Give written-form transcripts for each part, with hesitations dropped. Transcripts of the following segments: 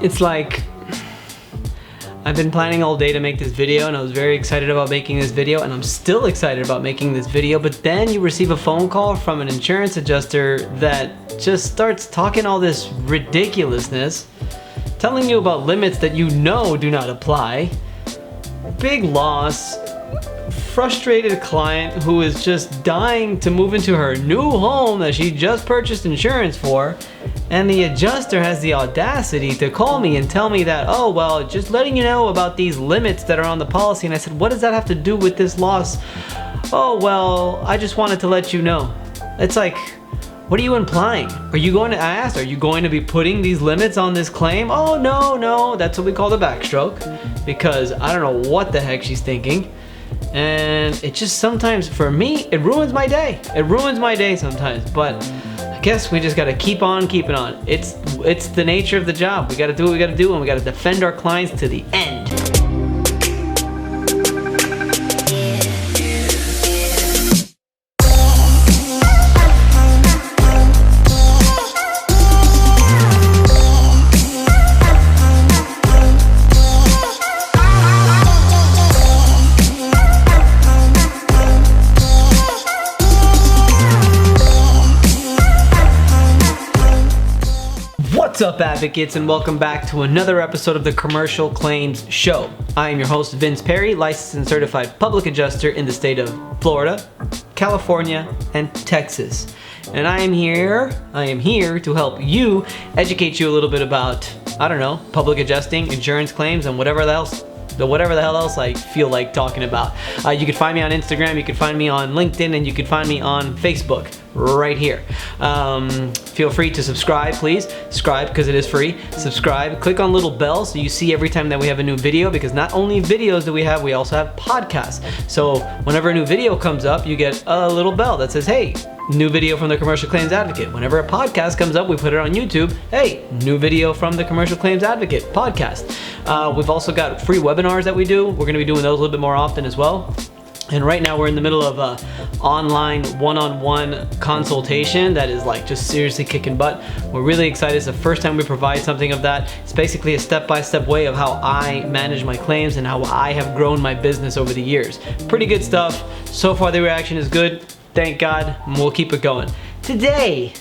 It's like, I've been planning all day to make this video, and I was very excited about making this video, and I'm still excited about making this video, but then you receive a phone call from an insurance adjuster that just starts talking all this ridiculousness, telling you about limits that you know do not apply, big loss, frustrated client who is just dying to move into her new home that she just purchased insurance for, and the adjuster has the audacity to call me and tell me that, oh, well, just letting you know about these limits that are on the policy. And I said, what does that have to do with this loss? Oh, well, I just wanted to let you know. It's like, what are you implying? I asked, are you going to be putting these limits on this claim? Oh, no, that's what we call the backstroke, because I don't know what the heck she's thinking. And it just sometimes, for me, it ruins my day. It ruins my day sometimes, but I guess we just gotta keep on keeping on. It's the nature of the job. We gotta do what we gotta do, and we gotta defend our clients to the end. What's up, advocates, and welcome back to another episode of the Commercial Claims Show. I am your host, Vince Perry, licensed and certified public adjuster in the state of Florida, California, and Texas. And I am here to help you, educate you a little bit about, I don't know, public adjusting, insurance claims, and whatever the hell else I feel like talking about. You can find me on Instagram, you can find me on LinkedIn, and you can find me on Facebook right here. Feel free to subscribe, please. Subscribe because it is free. Subscribe, click on little bell so you see every time that we have a new video, because not only videos do we have, we also have podcasts. So whenever a new video comes up, you get a little bell that says, hey, new video from the Commercial Claims Advocate. Whenever a podcast comes up, we put it on YouTube. Hey, new video from the Commercial Claims Advocate podcast. We've also got free webinars that we do. We're going to be doing those a little bit more often as well. And right now we're in the middle of a online one-on-one consultation that is like just seriously kicking butt. We're really excited. It's the first time we provide something of that. It's basically a step-by-step way of how I manage my claims and how I have grown my business over the years. Pretty good stuff. So far the reaction is good. Thank God, and we'll keep it going. Today,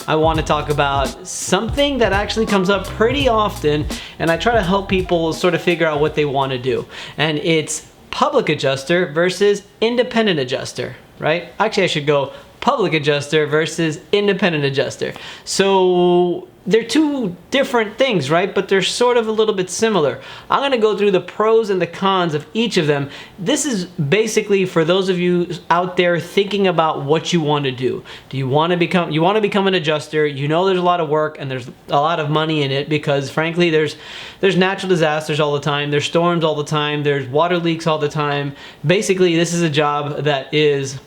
I want to talk about something that actually comes up pretty often, and I try to help people sort of figure out what they want to do. And it's public adjuster versus independent adjuster, right? Actually, I should go public adjuster versus independent adjuster. So they're two different things, right? But they're sort of a little bit similar. I'm going to go through the pros and the cons of each of them. This is basically for those of you out there thinking about what you want to do. Do you want to become an adjuster? You know there's a lot of work and there's a lot of money in it, because frankly there's natural disasters all the time, there's storms all the time, there's water leaks all the time. Basically, this is a job that is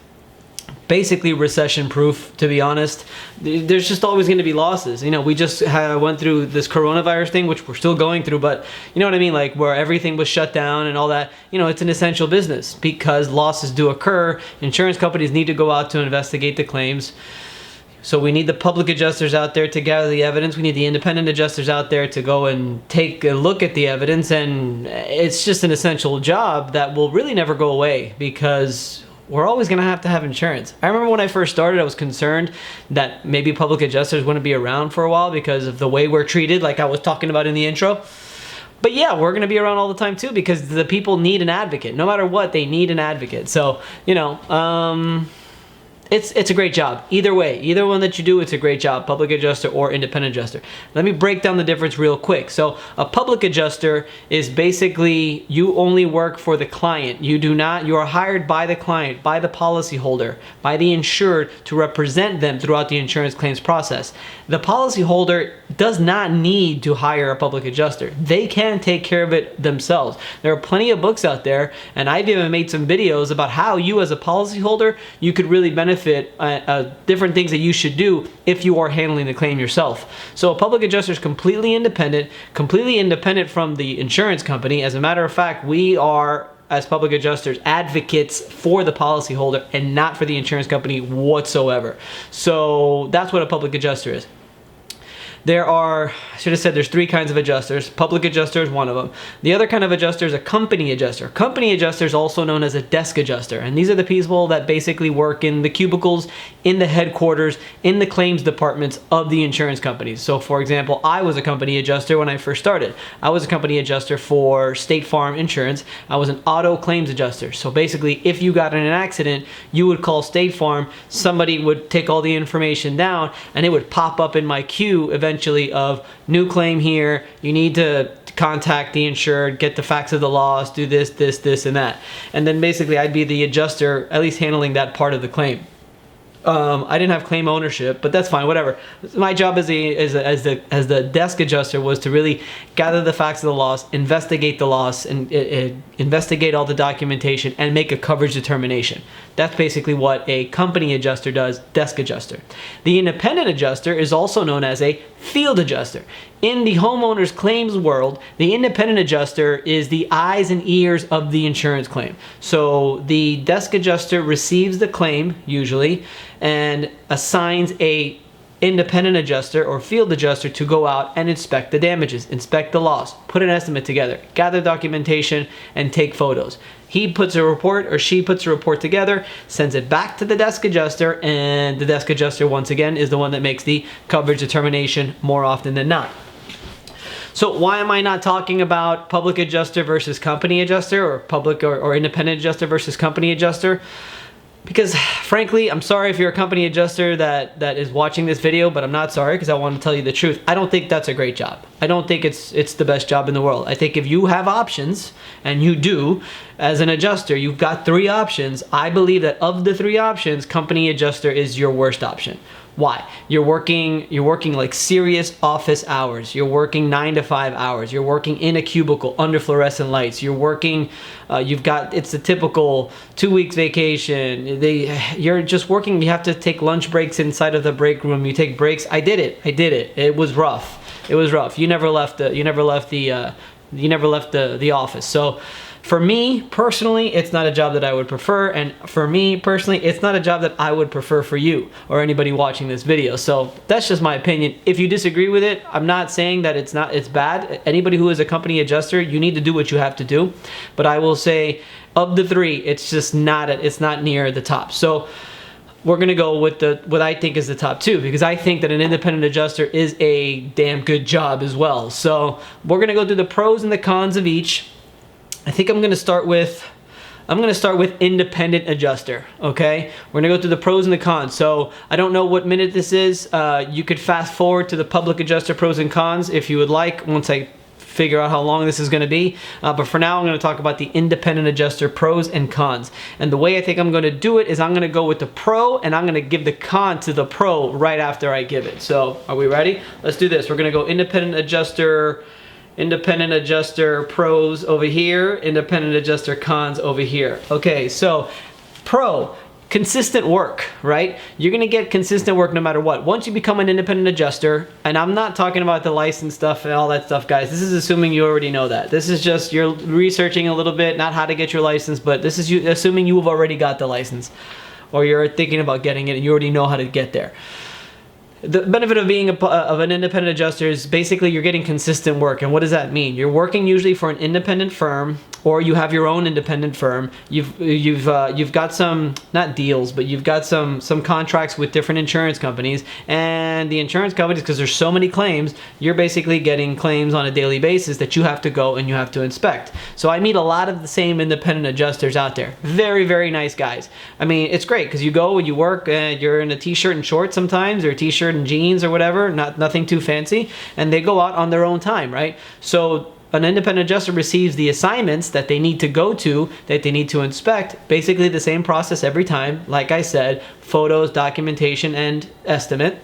basically recession proof, to be honest. There's just always going to be losses. You know, we just went through this coronavirus thing, which we're still going through, but you know what I mean, like where everything was shut down and all that. You know, it's an essential business because losses do occur. Insurance companies need to go out to investigate the claims. So we need the public adjusters out there to gather the evidence. We need the independent adjusters out there to go and take a look at the evidence, and it's just an essential job that will really never go away, because we're always going to have insurance. I remember when I first started, I was concerned that maybe public adjusters wouldn't be around for a while because of the way we're treated, like I was talking about in the intro. But yeah, we're going to be around all the time too, because the people need an advocate. No matter what, they need an advocate. So, you know, it's a great job. Either way, either one that you do, it's a great job, public adjuster or independent adjuster. Let me break down the difference real quick. So a public adjuster is basically you only work for the client. You are hired by the client, by the policyholder, by the insured to represent them throughout the insurance claims process. The policyholder does not need to hire a public adjuster. They can take care of it themselves. There are plenty of books out there, and I've even made some videos about how you as a policyholder, you could really benefit different things that you should do if you are handling the claim yourself. So a public adjuster is completely independent from the insurance company. As a matter of fact, we are, as public adjusters, advocates for the policyholder and not for the insurance company whatsoever. So that's what a public adjuster is. I should have said there's three kinds of adjusters. Public adjuster is one of them. The other kind of adjuster is a company adjuster. Company adjuster is also known as a desk adjuster. And these are the people that basically work in the cubicles, in the headquarters, in the claims departments of the insurance companies. So for example, I was a company adjuster when I first started. I was a company adjuster for State Farm Insurance. I was an auto claims adjuster. So basically, if you got in an accident, you would call State Farm, somebody would take all the information down, and it would pop up in my queue eventually of new claim here, you need to contact the insured, get the facts of the loss, do this, this, this, and that. And then basically I'd be the adjuster, at least handling that part of the claim. I didn't have claim ownership, but that's fine, whatever. My job as the desk adjuster was to really gather the facts of the loss, investigate the loss, and investigate all the documentation, and make a coverage determination. That's basically what a company adjuster does, desk adjuster. The independent adjuster is also known as a field adjuster. In the homeowner's claims world, the independent adjuster is the eyes and ears of the insurance claim. So the desk adjuster receives the claim, usually, and assigns a independent adjuster or field adjuster to go out and inspect the damages, inspect the loss, put an estimate together, gather documentation, and take photos. He puts a report, or she puts a report together, sends it back to the desk adjuster, and the desk adjuster, once again, is the one that makes the coverage determination more often than not. So why am I not talking about public adjuster versus company adjuster, or public or independent adjuster versus company adjuster? Because frankly, I'm sorry if you're a company adjuster that is watching this video, but I'm not sorry, because I want to tell you the truth. I don't think that's a great job. I don't think it's the best job in the world. I think if you have options, and you do, as an adjuster, you've got three options. I believe that of the three options, company adjuster is your worst option. Why? You're working like serious office hours. You're working 9 to 5 hours. You're working in a cubicle under fluorescent lights. You're working, it's a typical 2 weeks vacation. You're just working. You have to take lunch breaks inside of the break room. You take breaks. I did it. It was rough. You never left the office. So for me personally, it's not a job that I would prefer, and for me personally, it's not a job that I would prefer for you or anybody watching this video. So that's just my opinion. If you disagree with it, I'm not saying that it's bad. Anybody who is a company adjuster, you need to do what you have to do. But I will say, of the three, it's just not near the top. So we're gonna go with what I think is the top two, because I think that an independent adjuster is a damn good job as well. So we're gonna go through the pros and the cons of each. I think I'm gonna start with independent adjuster, okay? We're gonna go through the pros and the cons. So I don't know what minute this is. You could fast forward to the public adjuster pros and cons if you would like, once I figure out how long this is gonna be. But for now, I'm gonna talk about the independent adjuster pros and cons. And the way I think I'm gonna do it is I'm gonna go with the pro, and I'm gonna give the con to the pro right after I give it. So are we ready? Let's do this. We're gonna go independent adjuster pros over here, independent adjuster cons over here. Okay, so pro, consistent work, right? You're gonna get consistent work no matter what. Once you become an independent adjuster, and I'm not talking about the license stuff and all that stuff, guys. This is assuming you already know that. This is just, you're researching a little bit, not how to get your license, but this is you assuming you've already got the license, or you're thinking about getting it and you already know how to get there. The benefit of being of an independent adjuster is basically you're getting consistent work. And what does that mean? You're working usually for an independent firm, or you have your own independent firm. You've got some, not deals, but you've got some contracts with different insurance companies, and the insurance companies, because there's so many claims, you're basically getting claims on a daily basis that you have to go and you have to inspect. So I meet a lot of the same independent adjusters out there. Very, very nice guys. I mean, it's great because you go and you work, and you're in a t-shirt and shorts sometimes, or a t-shirt and jeans or whatever, nothing too fancy, and they go out on their own time, right? So an independent adjuster receives the assignments that they need to go to, that they need to inspect, basically the same process every time. Like I said, photos, documentation, and estimate,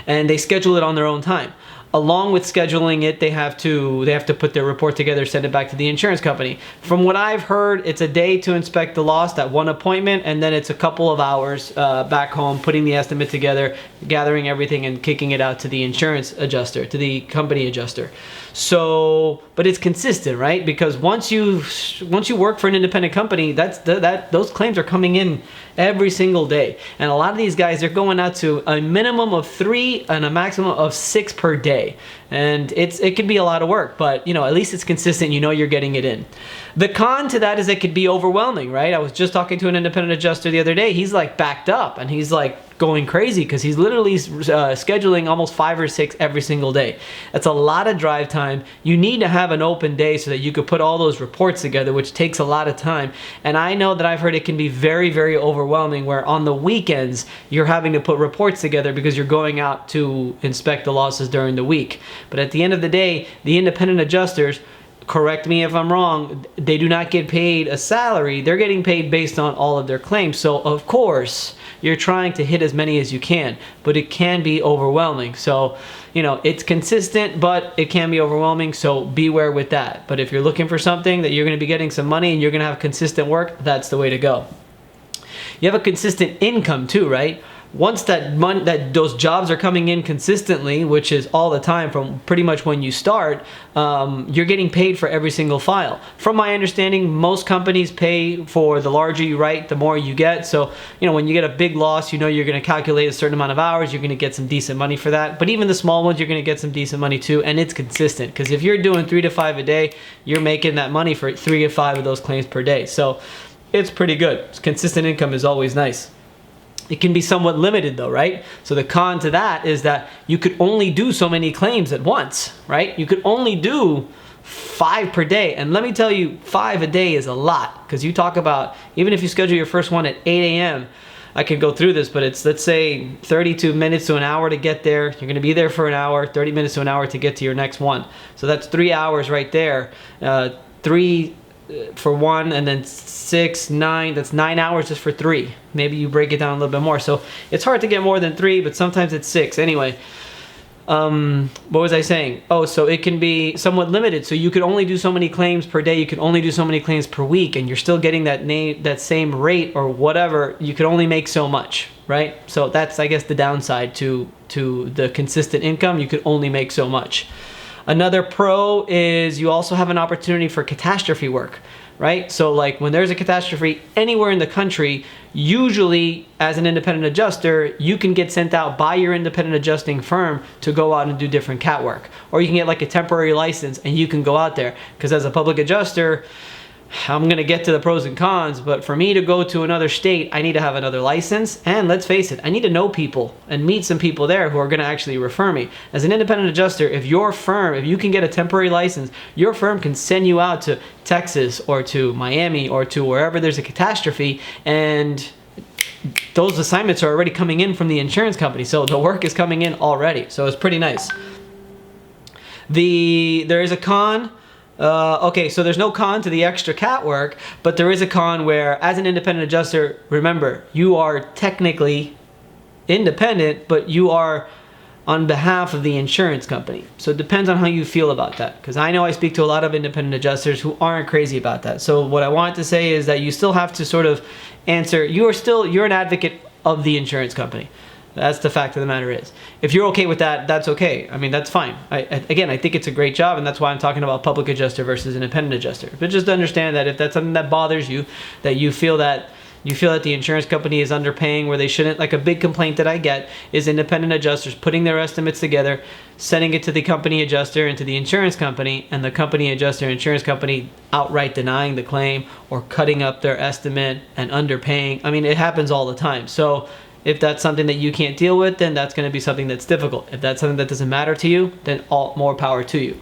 and they schedule it on their own time. along with scheduling it, they have to put their report together, send it back to the insurance company. From what I've heard, it's a day to inspect the loss, that one appointment, and then it's a couple of hours back home, putting the estimate together, gathering everything, and kicking it out to the insurance adjuster, to the company adjuster. So, but it's consistent, right? Because once you work for an independent company, those claims are coming in every single day. And a lot of these guys, they're going out to a minimum of 3 and a maximum of 6 per day. And it can be a lot of work, but at least it's consistent. You're getting it in. The con to that is it could be overwhelming, right? I was just talking to an independent adjuster the other day. He's like backed up and he's like going crazy because he's literally scheduling almost 5 or 6 every single day. That's a lot of drive time. You need to have an open day so that you could put all those reports together, which takes a lot of time. And I know that I've heard it can be very, very overwhelming where on the weekends you're having to put reports together because you're going out to inspect the losses during the week. But at the end of the day, the independent adjusters, correct me if I'm wrong, they do not get paid a salary. They're getting paid based on all of their claims. So of course, you're trying to hit as many as you can, but it can be overwhelming. So, it's consistent, but it can be overwhelming. So beware with that. But if you're looking for something that you're going to be getting some money and you're going to have consistent work, that's the way to go. You have a consistent income too, right? Once those jobs are coming in consistently, which is all the time from pretty much when you start, you're getting paid for every single file. From my understanding, most companies pay for the larger you write, the more you get. So, when you get a big loss, you're going to calculate a certain amount of hours, you're going to get some decent money for that. But even the small ones, you're going to get some decent money too, and it's consistent. Because if you're doing 3 to 5 a day, you're making that money for 3 to 5 of those claims per day. So it's pretty good. Consistent income is always nice. It can be somewhat limited though, right? So the con to that is that you could only do so many claims at once, right? You could only do 5 per day. And let me tell you, 5 a day is a lot because you talk about, even if you schedule your first one at 8 a.m., I could go through this, but it's, let's say 32 minutes to an hour to get there. You're going to be there for an hour, 30 minutes to an hour to get to your next one. So that's 3 hours right there. 3 for one, and then 6, 9, that's 9 hours just for 3. Maybe you break it down a little bit more. So it's hard to get more than 3, but sometimes it's 6. Anyway, what was I saying? Oh, so it can be somewhat limited. So you could only do so many claims per day. You could only do so many claims per week, and you're still getting that same rate or whatever. You could only make so much, right? So that's, I guess, the downside to the consistent income. You could only make so much. Another pro is you also have an opportunity for catastrophe work, right? So like when there's a catastrophe anywhere in the country, usually as an independent adjuster, you can get sent out by your independent adjusting firm to go out and do different cat work. Or you can get like a temporary license and you can go out there. Because as a public adjuster, I'm going to get to the pros and cons, but for me to go to another state, I need to have another license. And let's face it, I need to know people and meet some people there who are going to actually refer me. As an independent adjuster, if you can get a temporary license, your firm can send you out to Texas or to Miami or to wherever there's a catastrophe, and those assignments are already coming in from the insurance company. So the work is coming in already. So it's pretty nice. There is a con. Okay, so there's no con to the extra cat work, but there is a con where, as an independent adjuster, remember, you are technically independent, but you are on behalf of the insurance company. So it depends on how you feel about that, because I know I speak to a lot of independent adjusters who aren't crazy about that. So what I want to say is that you still have to sort of answer, you're an advocate of the insurance company. That's the fact of the matter is. If you're okay with that, that's okay. I mean, that's fine. Again, I think it's a great job, and that's why I'm talking about public adjuster versus independent adjuster. But just understand that if that's something that bothers you, that you feel that the insurance company is underpaying where they shouldn't, like a big complaint that I get is independent adjusters putting their estimates together, sending it to the company adjuster and to the insurance company, and the company adjuster and insurance company outright denying the claim or cutting up their estimate and underpaying. I mean, it happens all the time. So if that's something that you can't deal with, then that's going to be something that's difficult. If that's something that doesn't matter to you, then all more power to you.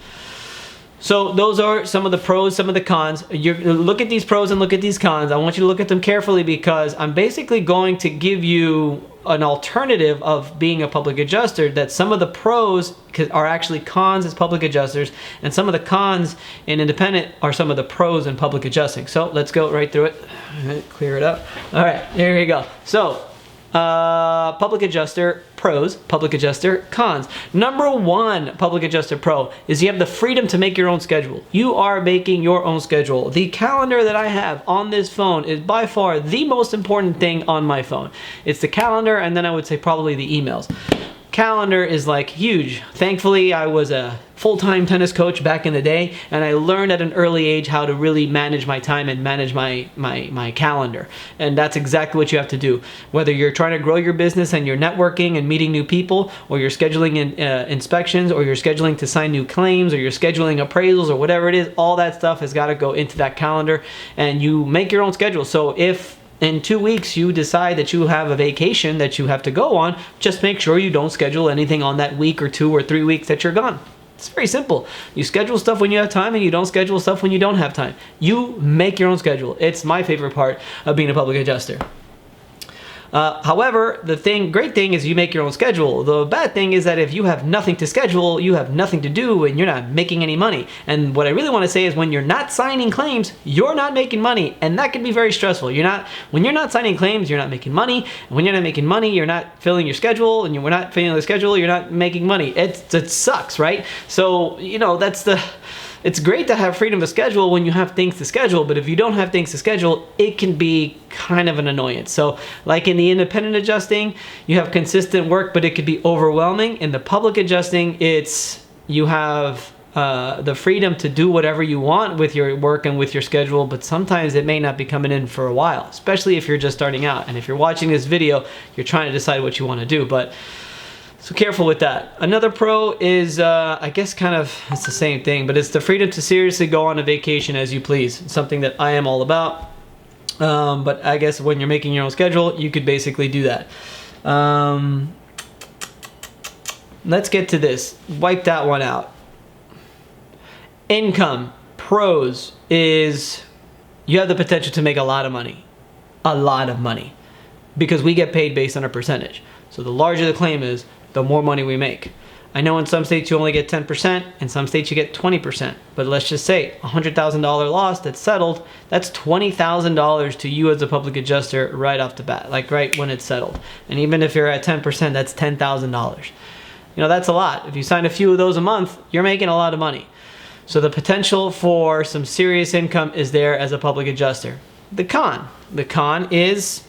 So those are some of the pros, some of the cons. You look at these pros and look at these cons. I want you to look at them carefully, because I'm basically going to give you an alternative of being a public adjuster, that some of the pros are actually cons as public adjusters, and some of the cons in independent are some of the pros in public adjusting. So let's go right through it. All right, clear it up. All right, here we go. So Public adjuster pros, public adjuster cons. Number one public adjuster pro is you have the freedom to make your own schedule. You are making your own schedule. The calendar that I have on this phone is by far the most important thing on my phone. It's the calendar, and then I would say probably the emails. Calendar is like huge. Thankfully, I was a full-time tennis coach back in the day, and I learned at an early age how to really manage my time and manage my calendar. And that's exactly what you have to do. Whether you're trying to grow your business and you're networking and meeting new people, or you're scheduling inspections, or you're scheduling to sign new claims, or you're scheduling appraisals, or whatever it is, all that stuff has got to go into that calendar, and you make your own schedule. So if in 2 weeks you decide that you have a vacation that you have to go on, just make sure you don't schedule anything on that week or 2 or 3 weeks that you're gone. It's very simple. You schedule stuff when you have time, and you don't schedule stuff when you don't have time. You make your own schedule. It's my favorite part of being a public adjuster. However, the great thing is you make your own schedule. The bad thing is that if you have nothing to schedule, you have nothing to do, and you're not making any money. And what I really want to say is when you're not signing claims, you're not making money, and that can be very stressful. When you're not signing claims, you're not making money, and when you're not making money, you're not filling your schedule, and we're not filling the schedule, you're not making money. It sucks, right? So, it's great to have freedom to schedule when you have things to schedule, but if you don't have things to schedule, it can be kind of an annoyance. So like in the independent adjusting, you have consistent work, but it could be overwhelming. In the public adjusting, you have the freedom to do whatever you want with your work and with your schedule, but sometimes it may not be coming in for a while, especially if you're just starting out. And if you're watching this video, you're trying to decide what you want to do. So careful with that. Another pro is, I guess it's the same thing, but it's the freedom to seriously go on a vacation as you please. It's something that I am all about. But I guess when you're making your own schedule, you could basically do that. Let's get to this. Wipe that one out. Income pros is you have the potential to make a lot of money. A lot of money. Because we get paid based on a percentage. So the larger the claim is, the more money we make. I know in some states you only get 10%, in some states you get 20%, but let's just say $100,000 loss that's settled, that's $20,000 to you as a public adjuster right off the bat, like right when it's settled. And even if you're at 10%, that's $10,000. That's a lot. If you sign a few of those a month, you're making a lot of money. So the potential for some serious income is there as a public adjuster. The con is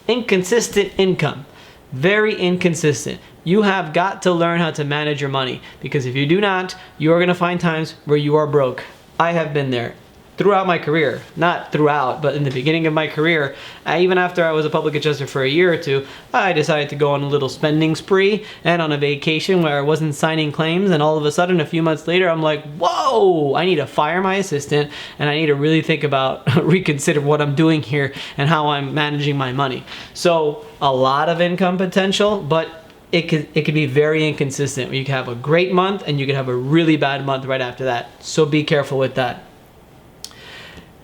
inconsistent income. Very inconsistent. You have got to learn how to manage your money, because if you do not, you are going to find times where you are broke. I have been there throughout my career. Not throughout, but in the beginning of my career. Even after I was a public adjuster for a year or two, I decided to go on a little spending spree and on a vacation where I wasn't signing claims, and all of a sudden a few months later I'm like, whoa, I need to fire my assistant, and I need to really think about reconsider what I'm doing here and how I'm managing my money. So a lot of income potential, but it could be very inconsistent. You can have a great month and you can have a really bad month right after that. So be careful with that.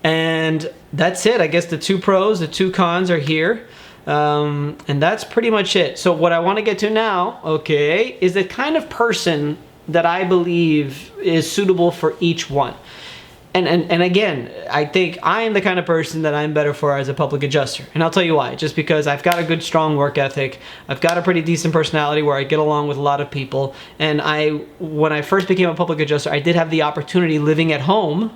And that's it. I guess the two pros, the two cons are here. And that's pretty much it. So what I want to get to now, okay, is the kind of person that I believe is suitable for each one. And again, I think I am the kind of person that I'm better for as a public adjuster. And I'll tell you why. Just because I've got a good, strong work ethic. I've got a pretty decent personality where I get along with a lot of people. And when I first became a public adjuster, I did have the opportunity living at home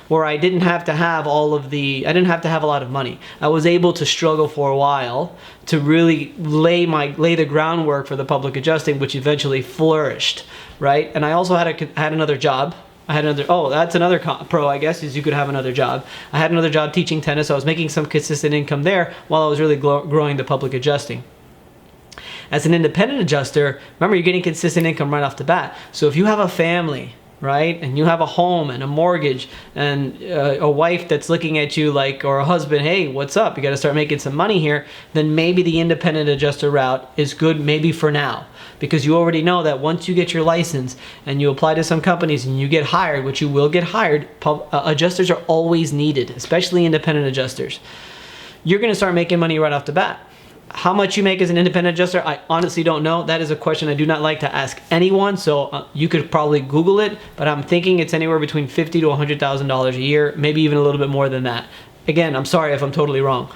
where I didn't have to have I didn't have to have a lot of money. I was able to struggle for a while to really lay the groundwork for the public adjusting, which eventually flourished, right? And I also had another job. That's another pro, I guess, is you could have another job. I had another job teaching tennis, so I was making some consistent income there while I was really growing the public adjusting. As an independent adjuster, remember, you're getting consistent income right off the bat. So if you have a family, right, and you have a home and a mortgage and a wife that's looking at you like, or a husband, hey, what's up? You got to start making some money here. Then maybe the independent adjuster route is good, maybe for now, because you already know that once you get your license and you apply to some companies and you get hired, which you will get hired, adjusters are always needed, especially independent adjusters. You're going to start making money right off the bat. How much you make as an independent adjuster, I honestly don't know. That is a question I do not like to ask anyone, so you could probably Google it, but I'm thinking it's anywhere between $50,000 to $100,000 a year, maybe even a little bit more than that. Again, I'm sorry if I'm totally wrong.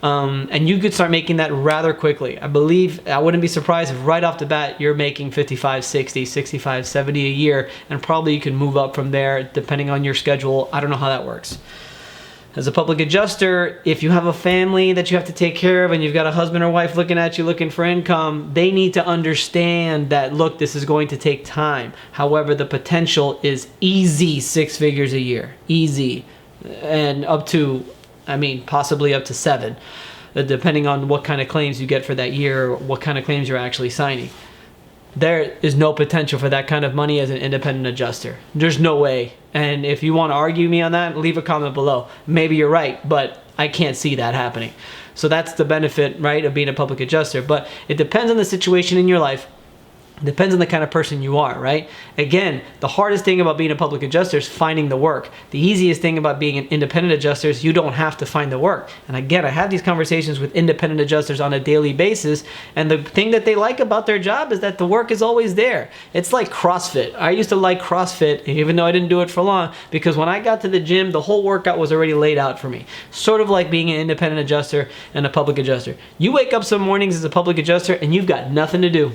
And you could start making that rather quickly. I wouldn't be surprised if right off the bat you're making 55, 60, 65, 70 a year, and probably you can move up from there depending on your schedule. I don't know how that works. As a public adjuster, if you have a family that you have to take care of and you've got a husband or wife looking at you looking for income, they need to understand that, look, this is going to take time. However, the potential is easy 6 figures a year. Easy. And up to, possibly up to 7, depending on what kind of claims you get for that year or what kind of claims you're actually signing. There is no potential for that kind of money as an independent adjuster. There's no way. And if you want to argue me on that, leave a comment below. Maybe you're right, but I can't see that happening. So that's the benefit, right, of being a public adjuster. But it depends on the situation in your life. Depends on the kind of person you are, right? Again, the hardest thing about being a public adjuster is finding the work. The easiest thing about being an independent adjuster is you don't have to find the work. And again, I have these conversations with independent adjusters on a daily basis, and the thing that they like about their job is that the work is always there. It's like CrossFit. I used to like CrossFit, even though I didn't do it for long, because when I got to the gym, the whole workout was already laid out for me. Sort of like being an independent adjuster and a public adjuster. You wake up some mornings as a public adjuster and you've got nothing to do.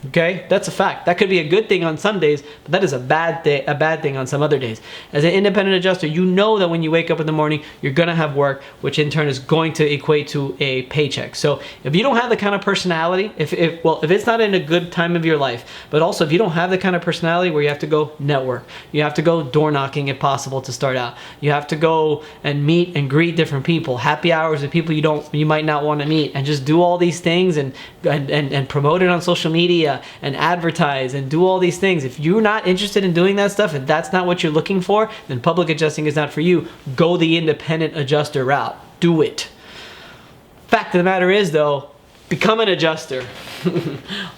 Okay, that's a fact. That could be a good thing on some days, but that is a bad thing on some other days. As an independent adjuster, you know that when you wake up in the morning, you're gonna have work, which in turn is going to equate to a paycheck. So if you don't have the kind of personality, if it's not in a good time of your life, but also if you don't have the kind of personality where you have to go network, you have to go door knocking if possible to start out, you have to go and meet and greet different people, happy hours with people you might not want to meet, and just do all these things and promote it on social media and advertise and do all these things. If you're not interested in doing that stuff and that's not what you're looking for, then public adjusting is not for you. Go the independent adjuster route. Do it. Fact of the matter is though, become an adjuster.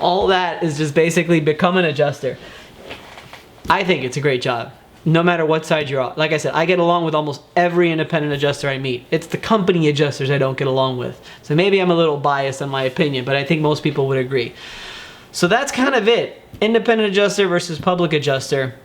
All that is just basically become an adjuster. I think it's a great job. No matter what side you're on. Like I said, I get along with almost every independent adjuster I meet. It's the company adjusters I don't get along with. So maybe I'm a little biased in my opinion, but I think most people would agree. So that's kind of it. Independent adjuster versus public adjuster.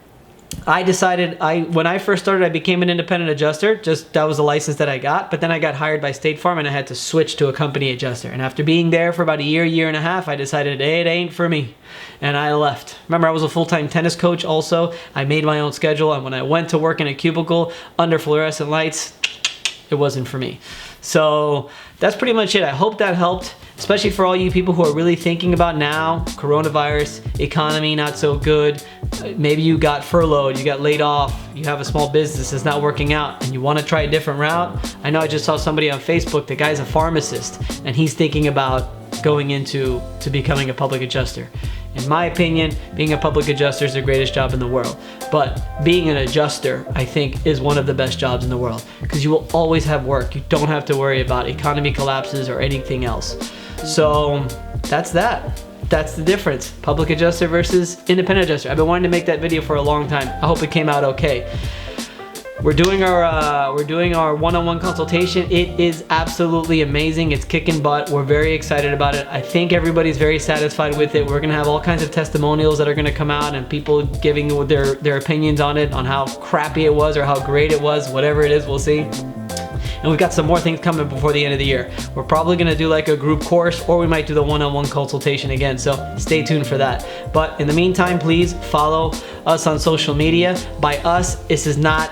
I decided, when I first started, I became an independent adjuster. That was a license that I got. But then I got hired by State Farm and I had to switch to a company adjuster. And after being there for about a year and a half, I decided, hey, it ain't for me. And I left. Remember, I was a full-time tennis coach also. I made my own schedule. And when I went to work in a cubicle under fluorescent lights, it wasn't for me. So that's pretty much it. I hope that helped, especially for all you people who are really thinking about now, coronavirus, economy not so good. Maybe you got furloughed, you got laid off, you have a small business that's not working out and you want to try a different route. I know I just saw somebody on Facebook, the guy's a pharmacist and he's thinking about going into becoming a public adjuster. In my opinion, being a public adjuster is the greatest job in the world. But being an adjuster, I think, is one of the best jobs in the world because you will always have work. You don't have to worry about economy collapses or anything else. So that's that. That's the difference. Public adjuster versus independent adjuster. I've been wanting to make that video for a long time. I hope it came out okay. We're doing our one-on-one consultation. It is absolutely amazing. It's kicking butt. We're very excited about it. I think everybody's very satisfied with it. We're gonna have all kinds of testimonials that are gonna come out and people giving their opinions on it, on how crappy it was or how great it was, whatever it is, we'll see. And we've got some more things coming before the end of the year. We're probably gonna do like a group course or we might do the one-on-one consultation again, so stay tuned for that. But in the meantime, please follow us on social media. By us, this is not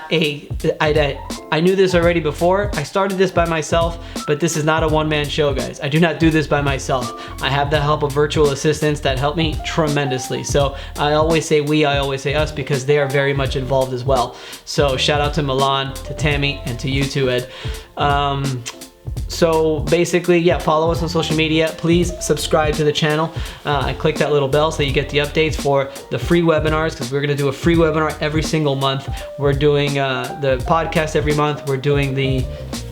I knew this already before. I started this by myself, but this is not a one-man show, guys. I do not do this by myself. I have the help of virtual assistants that help me tremendously. So I always say we, I always say us because they are very much involved as well. So shout out to Milan, to Tammy, and to you too, Ed. So basically, yeah, follow us on social media. Please subscribe to the channel and click that little bell so that you get the updates for the free webinars, because we're going to do a free webinar every single month. We're doing the podcast every month. We're doing the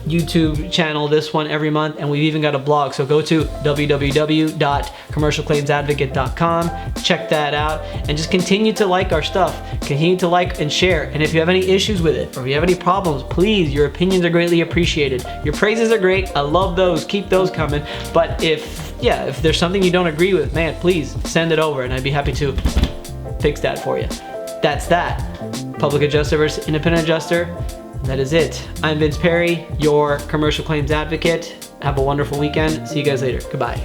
YouTube channel, this one, every month, and we've even got a blog. So go to www.commercialclaimsadvocate.com, check that out, and just continue to like our stuff. Continue to like and share. And if you have any issues with it, or if you have any problems, please, your opinions are greatly appreciated. Your praises are great. I love those. Keep those coming. But if there's something you don't agree with, man, please send it over, and I'd be happy to fix that for you. That's that. Public adjuster versus independent adjuster. That is it. I'm Vince Perry, your commercial claims advocate. Have a wonderful weekend. See you guys later. Goodbye.